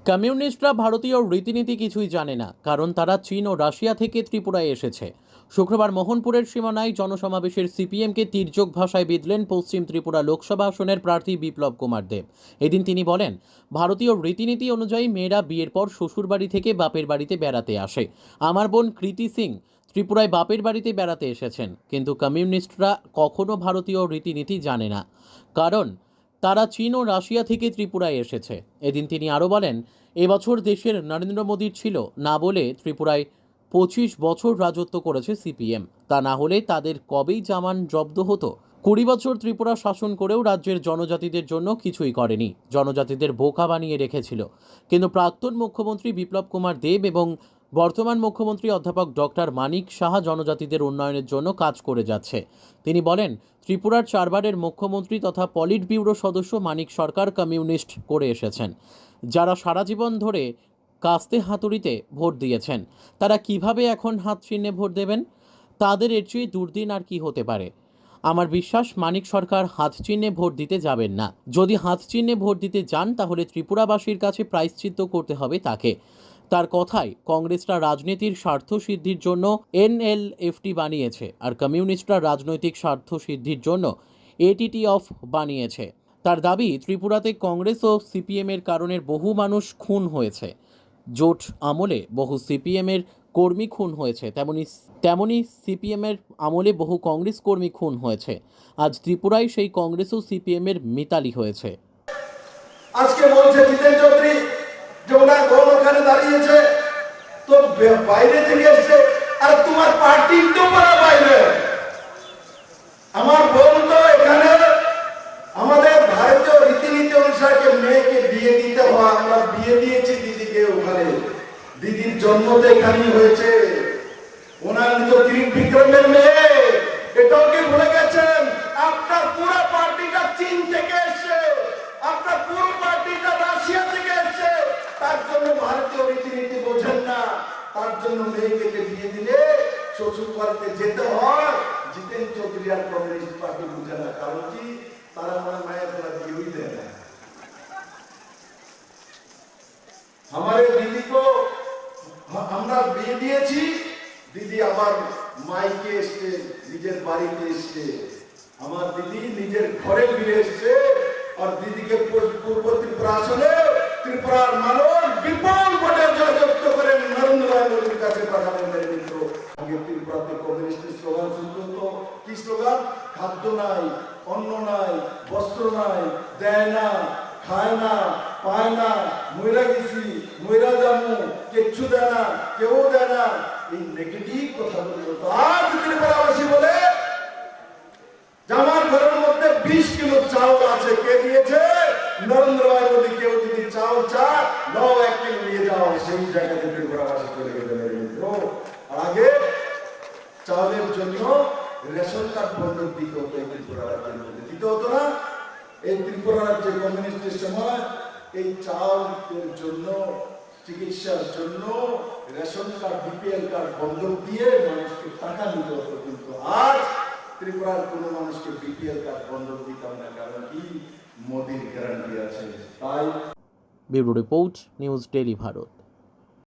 কমিউনিস্টরা ভারতীয় রীতিনীতি কিছুই জানে না, কারণ তারা চীন ও রাশিয়া থেকে ত্রিপুরায় এসেছে। শুক্রবার মোহনপুরের সীমানায় জনসমাবেশের সিপিএমকে তির্যক ভাষায় বিঁধলেন পশ্চিম ত্রিপুরা লোকসভা আসনের প্রার্থী বিপ্লব কুমার দেব। এদিন তিনি বলেন, ভারতীয় রীতিনীতি অনুযায়ী মেয়েরা বিয়ের পর শ্বশুরবাড়ি থেকে বাপের বাড়িতে বেড়াতে আসে। আমার বোন কৃতি সিং ত্রিপুরায় বাপের বাড়িতে বেড়াতে এসেছেন, কিন্তু কমিউনিস্টরা কখনো ভারতীয় রীতিনীতি জানে না, কারণ তারা চীন ও রাশিয়া থেকে ত্রিপুরায় এসেছে। এদিন তিনি আরও বলেন, এবছর দেশের নরেন্দ্র মোদীর ছিল না বলে ত্রিপুরায় 25 বছর রাজত্ব করেছে সিপিএম। তা না হলে তাদের কবেই জামান জব্দ হতো। 20 বছর ত্রিপুরা শাসন করেও রাজ্যের জনজাতিদের জন্য কিছুই করেনি, জনজাতিদের বোকা বানিয়ে রেখেছিল। কিন্তু প্রাক্তন মুখ্যমন্ত্রী বিপ্লব কুমার দেব এবং বর্তমান মুখ্যমন্ত্রী অধ্যাপক ডক্টর মানিক সাহা জনজাতিদের উন্নয়নের জন্য কাজ করে যাচ্ছে। তিনি বলেন, ত্রিপুরার 4 বারের মুখ্যমন্ত্রী তথা পলিট ব্যুরো সদস্য মানিক সরকার কমিউনিস্ট করে এসেছেন। যারা সারা জীবন ধরে কাস্তে হাতুড়িতে ভোট দিয়েছেন, তারা কিভাবে এখন হাত চিহ্নে ভোট দেবেন? তাদের এর চেয়ে দুর্দিন আর কি হতে পারে? আমার বিশ্বাস মানিক সরকার হাত চিহ্নে ভোট দিতে যাবেন না। যদি হাত চিহ্নে ভোট দিতে যান, তাহলে ত্রিপুরাবাসীর কাছে প্রায়শ্চিত্ত করতে হবে তাকে। তার কথায়, কংগ্রেসরা রাজনীতির স্বার্থ সিদ্ধির জন্য এনএলএফটি বানিয়েছে, আর কমিউনিস্টরা রাজনৈতিক স্বার্থ সিদ্ধির জন্য এটিটি অফ বানিয়েছে। তার দাবি, ত্রিপুরাতে কংগ্রেস ও সিপিএমের কারণে বহু মানুষ খুন হয়েছে। জোট আমলে বহু সিপিএমের কর্মী খুন হয়েছে, তেমনি সিপিএমের আমলে বহু কংগ্রেস কর্মী খুন হয়েছে। আজ ত্রিপুরায় সেই কংগ্রেস ও সিপিএমের মিতালি হয়েছে। আজকে বলছে জিতেন চৌধুরী যে ওনার বোন ওখানে দাঁড়িয়েছে, তো বাইরে থেকে এসছে, আর তোমার পার্টির তো বাইরে। আমার বোন তো এখানে আমাদের ভারতীয় রীতিনীতি অনুসারে মেয়েকে বিয়ে দিতে হয়। আমরা বিয়ে দিয়েছি দিদিকে ওখানে, দিদির জন্ম তো এখানেই হয়েছে। ওনার তো ত্রিবিক্রমের মেয়ে, এটাও কি ভুলে গেছেন? আপনার পুরো পার্টিটা চীন থেকে এসছে, আপনার পুরো পার্টিটা রাশিয়া থেকে এসছে। তার জন্য ভারতীয় রীতিনীতি বোঝেন না, তার জন্য মেয়েকে বিয়ে দিলে শ্বশুর বাড়িতে যেতে হয়। জিতেন চৌধুরী আর কমিউনিস্ট পার্টি বুঝে না, কারণ কি তারা আমার মায়ের তোরা বিয়েই দেয় না। আমার দিদি তো আমরা বিয়ে দিয়েছি, দিদি আমার মাইকে এসছে, নিজের বাড়িতে এসছে। আমার দিদি নিজের ঘরে ফিরে এসছে, আর দিদিকে পূর্ব ত্রিপুরা আসনে ত্রিপুরার মানুষ বিপুল ভোটে জয়যুক্ত করে নরেন্দ্র মোদীর কাছে পাঠাবেন। মেরে মিত্র, আগে ত্রিপুরাতে কমিউনিস্টের স্লোগান শুনতো তো, কি স্লোগান? খাদ্য নাই, অন্ন নাই, বস্ত্র নাই, দেয় না, খায় না, পায় না, ময়রা গেছি, ময়রা যাবো, কিচ্ছু দেয় না, কেউ দেয় না, এই নেগেটিভ কথা বলতো। আজ ত্রিপুরাবাসী বলে আমার ঘরের মধ্যে 20 কিলো চাউল আছে, কে দিয়েছে? নরেন্দ্র মোদী। কেউ যদি চাউল চায়, নাও 1 কিলো নিয়ে যাও, সেই জায়গাতে ত্রিপুরাবাসী চলে গেছে। আগে চাউলের জন্য রেশন কার্ড বন্ধক দিতে হতো, এই ত্রিপুরা রাজ্যের মধ্যে দিতে হতো না। এই ত্রিপুরা রাজ্যে কমিউনিস্টের সময় এই চাউলের জন্য, চিকিৎসার জন্য রেশন কার্ড, বিপিএল কার্ড বন্ধক দিয়ে মানুষকে টাকা নিতে হতো। কিন্তু আজ ত্রিপুরার কোনো মানুষকে বিপিএল কার্ড বন্ধক দিতে হবে না, কারণ কি মোদির গ্যারান্টি আছে। তাই bureau report, news daily Bharat.